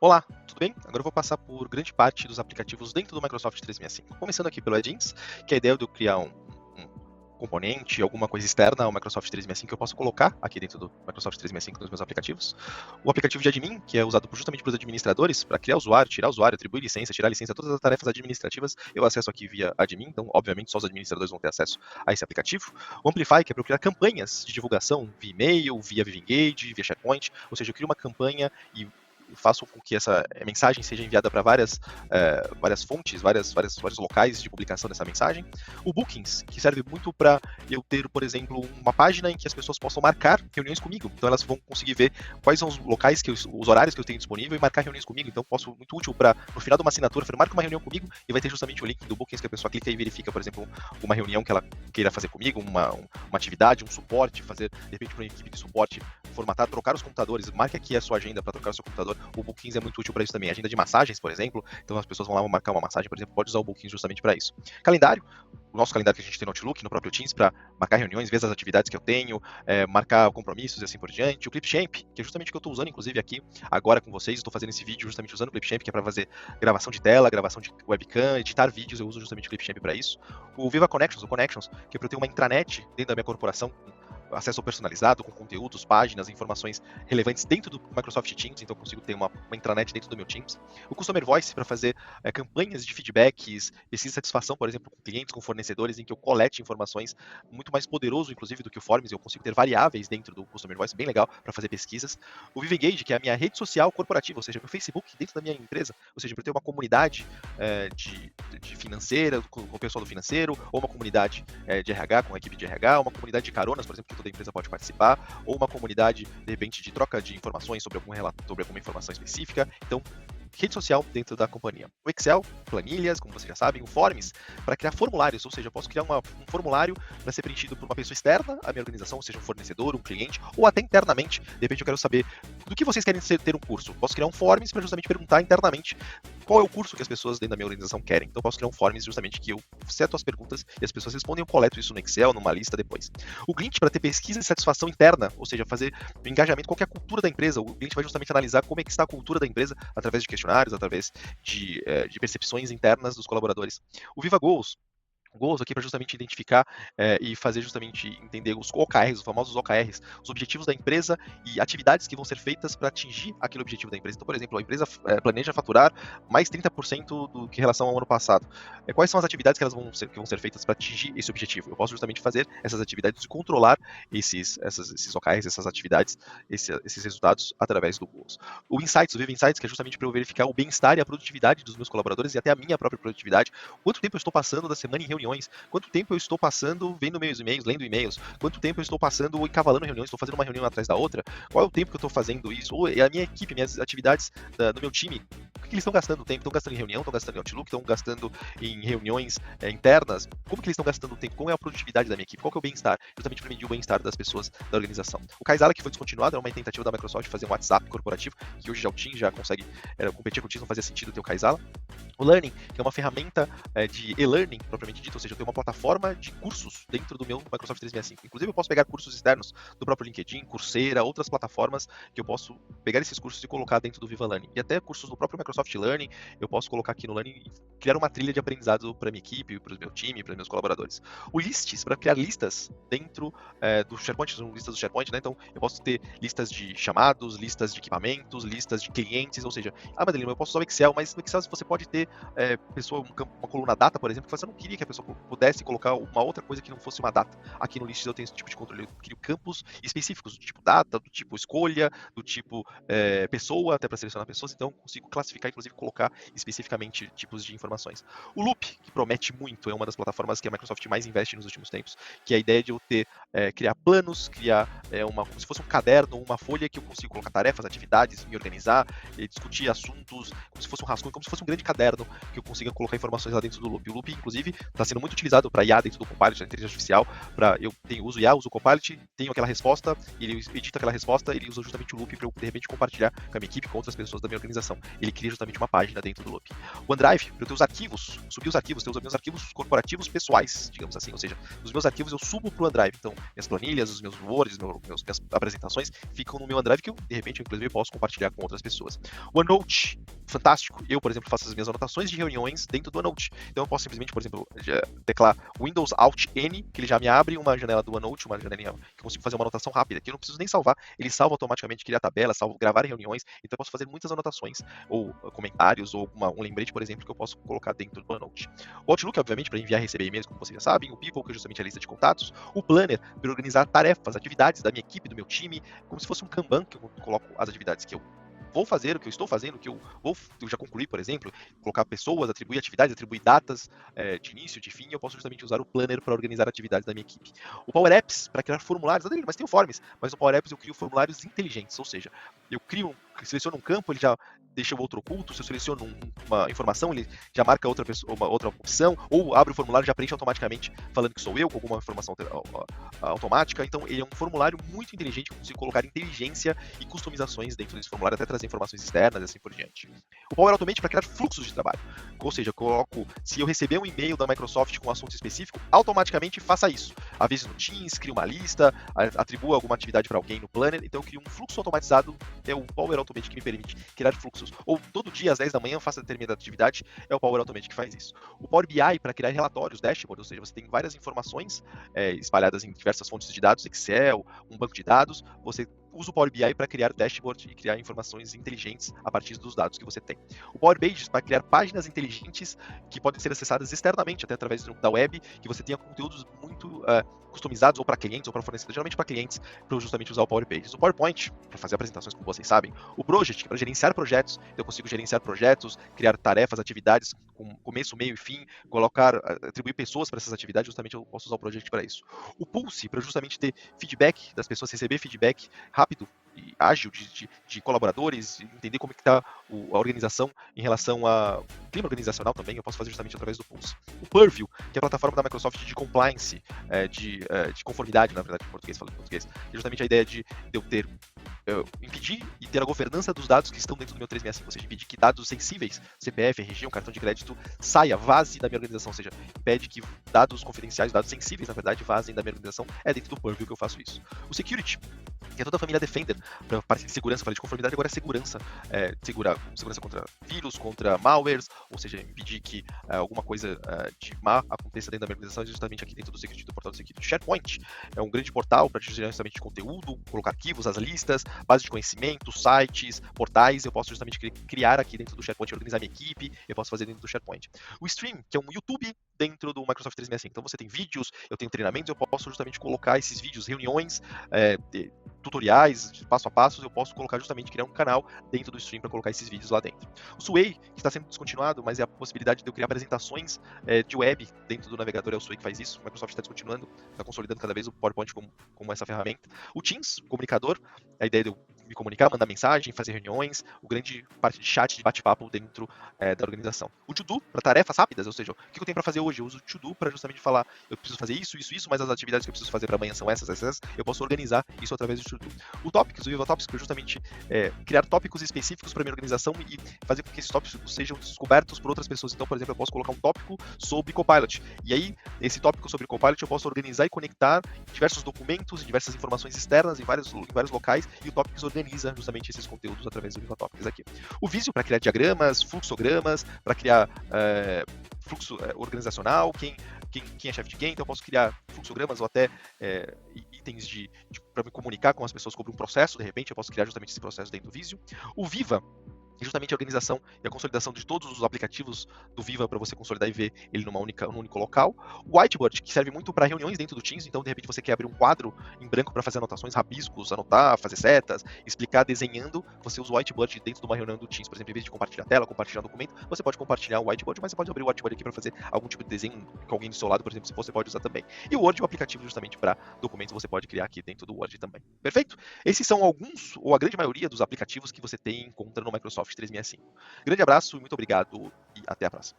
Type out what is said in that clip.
Olá, tudo bem? Agora eu vou passar por grande parte dos aplicativos dentro do Microsoft 365. Começando aqui pelo Add-ins, que é a ideia de eu criar um componente, alguma coisa externa ao Microsoft 365 que eu posso colocar aqui dentro do Microsoft 365 nos meus aplicativos. O aplicativo de admin, que é usado justamente para os administradores, para criar usuário, tirar usuário, atribuir licença, tirar licença, todas as tarefas administrativas, eu acesso aqui via admin, então obviamente só os administradores vão ter acesso a esse aplicativo. O Amplify, que é para eu criar campanhas de divulgação via e-mail, via Vivengage, via SharePoint, ou seja, eu crio uma campanha e faço com que essa mensagem seja enviada para várias fontes, vários locais de publicação dessa mensagem. O Bookings, que serve muito para eu ter, por exemplo, uma página em que as pessoas possam marcar reuniões comigo. Então elas vão conseguir ver quais são os locais, os horários que eu tenho disponível e marcar reuniões comigo. Então posso, muito útil para, no final de uma assinatura, marca uma reunião comigo e vai ter justamente o link do Bookings que a pessoa clica e verifica, por exemplo, uma reunião que ela queira fazer comigo, uma atividade, um suporte, fazer, de repente, para uma equipe de suporte, formatar, trocar os computadores, marque aqui a sua agenda para trocar o seu computador. O Bookings é muito útil para isso também. Agenda de massagens, por exemplo, então as pessoas vão lá marcar uma massagem, por exemplo, pode usar o Bookings justamente para isso. Calendário, o nosso calendário que a gente tem no Outlook, no próprio Teams, para marcar reuniões, ver as atividades que eu tenho, marcar compromissos e assim por diante. O Clipchamp, que é justamente o que eu estou usando, inclusive, aqui agora com vocês. Estou fazendo esse vídeo justamente usando o Clipchamp, que é para fazer gravação de tela, gravação de webcam, editar vídeos, eu uso justamente o Clipchamp para isso. O Viva Connections, o Connections, que é para eu ter uma intranet dentro da minha corporação, acesso personalizado, com conteúdos, páginas, informações relevantes dentro do Microsoft Teams, então eu consigo ter uma intranet dentro do meu Teams. O Customer Voice para fazer campanhas de feedbacks, pesquisa de satisfação, por exemplo, com clientes, com fornecedores, em que eu colete informações muito mais poderoso, inclusive, do que o Forms, eu consigo ter variáveis dentro do Customer Voice, bem legal para fazer pesquisas. O Vivengage, que é a minha rede social corporativa, ou seja, meu Facebook dentro da minha empresa, ou seja, para ter uma comunidade de financeira, com o pessoal do financeiro, ou uma comunidade de RH, com a equipe de RH, uma comunidade de caronas, por exemplo, que toda empresa pode participar, ou uma comunidade, de repente, de troca de informações sobre alguma informação específica. Então, rede social dentro da companhia. O Excel, planilhas, como vocês já sabem, o Forms, para criar formulários, ou seja, eu posso criar um formulário para ser preenchido por uma pessoa externa à minha organização, ou seja, um fornecedor, um cliente, ou até internamente. De repente eu quero saber do que vocês querem ter um curso. Posso criar um Forms para justamente perguntar internamente qual é o curso que as pessoas dentro da minha organização querem. Então eu posso criar um Forms justamente que eu seto as perguntas e as pessoas respondem, eu coleto isso no Excel, numa lista depois. O Glint para ter pesquisa de satisfação interna, ou seja, fazer o engajamento, qual é a cultura da empresa. O Glint vai justamente analisar como é que está a cultura da empresa através de questionários, através de percepções internas dos colaboradores. O Viva Goals aqui para justamente identificar e fazer justamente entender os OKRs, os famosos OKRs, os objetivos da empresa e atividades que vão ser feitas para atingir aquele objetivo da empresa. Então, por exemplo, a empresa planeja faturar mais 30% do que em relação ao ano passado. Quais são as atividades que que vão ser feitas para atingir esse objetivo? Eu posso justamente fazer essas atividades e controlar esses OKRs, essas atividades, esses resultados através do Goals. O Insights, o Viva Insights, que é justamente para eu verificar o bem-estar e a produtividade dos meus colaboradores e até a minha própria produtividade. Quanto tempo eu estou passando da semana em reuniões? Quanto tempo eu estou passando vendo meus e-mails, lendo e-mails? Quanto tempo eu estou passando encavalando reuniões? Estou fazendo uma reunião atrás da outra? Qual é o tempo que eu estou fazendo isso? Ou a minha equipe, minhas atividades do meu time, o que eles estão gastando tempo? Estão gastando em reunião? Estão gastando em Outlook? Estão gastando em reuniões internas? Como que eles estão gastando tempo? Qual é a produtividade da minha equipe? Qual que é o bem-estar? Justamente para medir o bem-estar das pessoas da organização. O Kaizala, que foi descontinuado, é uma tentativa da Microsoft de fazer um WhatsApp corporativo, que hoje já o Teams já consegue competir com o Teams, não fazia sentido ter o Kaizala. O Learning, que é uma ferramenta de e-learning, propriamente dito, ou seja, eu tenho uma plataforma de cursos dentro do meu Microsoft 365. Inclusive, eu posso pegar cursos externos do próprio LinkedIn, Coursera, outras plataformas que eu posso pegar esses cursos e colocar dentro do Viva Learning. E até cursos do próprio Microsoft Learning, eu posso colocar aqui no Learning e criar uma trilha de aprendizado para minha equipe, para o meu time, para meus colaboradores. O Lists, para criar listas dentro do SharePoint, são listas do SharePoint, né? Então, eu posso ter listas de chamados, listas de equipamentos, listas de clientes, ou seja, Madeline, eu posso usar o Excel, mas no Excel você pode ter uma coluna data, por exemplo, que você não queria que a pessoa pudesse colocar uma outra coisa que não fosse uma data. Aqui no Lists eu tenho esse tipo de controle, eu crio campos específicos, do tipo data, do tipo escolha, do tipo pessoa, até para selecionar pessoas, então eu consigo classificar, inclusive colocar especificamente tipos de informações. O Loop, que promete muito, é uma das plataformas que a Microsoft mais investe nos últimos tempos, que é a ideia de eu criar planos, criar como se fosse um caderno, uma folha que eu consigo colocar tarefas, atividades, me organizar, discutir assuntos, como se fosse um rascunho, como se fosse um grande caderno que eu consiga colocar informações lá dentro do Loop. O Loop, inclusive, está sendo muito utilizado para IA dentro do Copilot, da inteligência artificial, uso IA, uso o Copilot, tenho aquela resposta, ele edita aquela resposta, ele usa justamente o Loop para eu, de repente, compartilhar com a minha equipe, com outras pessoas da minha organização. Ele cria justamente uma página dentro do Loop. O OneDrive, para eu ter os arquivos, subir os arquivos, ter os meus arquivos corporativos pessoais, digamos assim, ou seja, os meus arquivos eu subo para o OneDrive. Então, minhas planilhas, os meus Words, minhas apresentações ficam no meu OneDrive que eu, de repente, inclusive, posso compartilhar com outras pessoas. O OneNote, fantástico. Eu, por exemplo, faço as minhas anotações de reuniões dentro do OneNote. Então, eu posso simplesmente, por exemplo, teclar Windows Alt N, que ele já me abre uma janela do OneNote, uma janelinha que eu consigo fazer uma anotação rápida, que eu não preciso nem salvar, ele salva automaticamente, criar tabela, gravar reuniões, então eu posso fazer muitas anotações, ou comentários, ou um lembrete, por exemplo, que eu posso colocar dentro do OneNote. O Outlook, obviamente, para enviar e receber e-mails, como vocês já sabem, o People, que é justamente a lista de contatos, o Planner, para organizar tarefas, atividades da minha equipe, do meu time, como se fosse um Kanban, que eu coloco as atividades que eu vou fazer, o que eu estou fazendo, o que eu já concluí, por exemplo, colocar pessoas, atribuir atividades, atribuir datas de início, de fim, eu posso justamente usar o Planner para organizar atividades da minha equipe. O Power Apps, para criar formulários, mas tem o Forms, mas no Power Apps eu crio formulários inteligentes, ou seja, eu seleciono um campo, ele já deixa o outro oculto, se eu seleciono uma informação, ele já marca uma outra opção, ou abre o formulário e já preenche automaticamente, falando que sou eu, com alguma informação automática. Então, ele é um formulário muito inteligente, que eu consigo colocar inteligência e customizações dentro desse formulário, até trazer informações externas e assim por diante. O Power Automate para criar fluxos de trabalho, ou seja, eu coloco, se eu receber um e-mail da Microsoft com um assunto específico, automaticamente faça isso. Avise no Teams, crie uma lista, atribua alguma atividade para alguém no Planner, então eu crio um fluxo automatizado, é o Power Automate que me permite criar fluxos. Ou todo dia às 10 da manhã eu faço determinada atividade, é o Power Automate que faz isso. O Power BI para criar relatórios, dashboard, ou seja, você tem várias informações espalhadas em diversas fontes de dados, Excel, um banco de dados, você usa o Power BI para criar dashboard e criar informações inteligentes a partir dos dados que você tem. O Power Pages para criar páginas inteligentes que podem ser acessadas externamente, até através da web, que você tenha conteúdos muito customizados ou para clientes ou para fornecedores, geralmente para clientes, para justamente usar o Power Pages. O PowerPoint, para fazer apresentações, como vocês sabem. O Project, para gerenciar projetos, então eu consigo gerenciar projetos, criar tarefas, atividades com começo, meio e fim, atribuir pessoas para essas atividades, justamente eu posso usar o Project para isso. O Pulse, para justamente ter feedback das pessoas, receber feedback rápido e ágil de colaboradores, entender como é que está a organização em relação ao clima organizacional também, eu posso fazer justamente através do Pulse. O Purview, que é a plataforma da Microsoft de compliance, de conformidade, na verdade, em português, falando em português, é justamente a ideia de eu ter impedir e ter a governança dos dados que estão dentro do meu 365, ou seja, impedir que dados sensíveis, CPF, RG, um cartão de crédito, vaze da minha organização, ou seja, impede que dados confidenciais, dados sensíveis, na verdade, vazem da minha organização, é dentro do Purview que eu faço isso. O Security, que é toda a família Defender, para a parte de segurança, falei de conformidade, agora é segurança, segurança contra vírus, contra malwares, ou seja, impedir que alguma coisa de má aconteça dentro da minha organização, é justamente aqui dentro do Security, do portal do Security. SharePoint é um grande portal para gerar justamente de conteúdo, colocar arquivos, as listas, base de conhecimento, sites, portais, eu posso justamente criar aqui dentro do SharePoint, organizar minha equipe, eu posso fazer dentro do SharePoint. O Stream, que é um YouTube dentro do Microsoft 365, então você tem vídeos, eu tenho treinamentos, eu posso justamente colocar esses vídeos, reuniões, tutoriais, passo a passo, eu posso colocar justamente, criar um canal dentro do Stream para colocar esses vídeos lá dentro. O Sway, que está sendo descontinuado, mas é a possibilidade de eu criar apresentações de web dentro do navegador, é o Sway que faz isso, o Microsoft está descontinuando, está consolidando cada vez o PowerPoint como essa ferramenta. O Teams, comunicador, a ideia de eu me comunicar, mandar mensagem, fazer reuniões, o grande parte de chat, de bate-papo dentro da organização. O To-Do, para tarefas rápidas, ou seja, o que eu tenho para fazer hoje? Eu uso o To-Do para justamente falar, eu preciso fazer isso, mas as atividades que eu preciso fazer para amanhã são essas, eu posso organizar isso através do To-Do. O Topics, o Viva Topics, para justamente criar tópicos específicos para minha organização e fazer com que esses tópicos sejam descobertos por outras pessoas. Então, por exemplo, eu posso colocar um tópico sobre Copilot, e aí, esse tópico sobre Copilot eu posso organizar e conectar diversos documentos e diversas informações externas em vários locais, e o Topics organiza justamente esses conteúdos através do Viva Topics aqui. O Visio para criar diagramas, fluxogramas, para criar fluxo organizacional, quem é chefe de quem, então eu posso criar fluxogramas ou até itens para me comunicar com as pessoas sobre um processo, de repente eu posso criar justamente esse processo dentro do Visio. O Viva é justamente a organização e a consolidação de todos os aplicativos do Viva para você consolidar e ver ele num único local. O Whiteboard, que serve muito para reuniões dentro do Teams, então de repente você quer abrir um quadro em branco para fazer anotações, rabiscos, anotar, fazer setas, explicar desenhando, você usa o Whiteboard dentro de uma reunião do Teams. Por exemplo, em vez de compartilhar a tela, compartilhar documento, você pode compartilhar o Whiteboard, mas você pode abrir o Whiteboard aqui para fazer algum tipo de desenho com alguém do seu lado, por exemplo, se você pode usar também. E o Word é um aplicativo justamente para documentos, você pode criar aqui dentro do Word também. Perfeito? Esses são alguns, ou a grande maioria dos aplicativos que você encontra no Microsoft 365. Grande abraço e muito obrigado e até a próxima.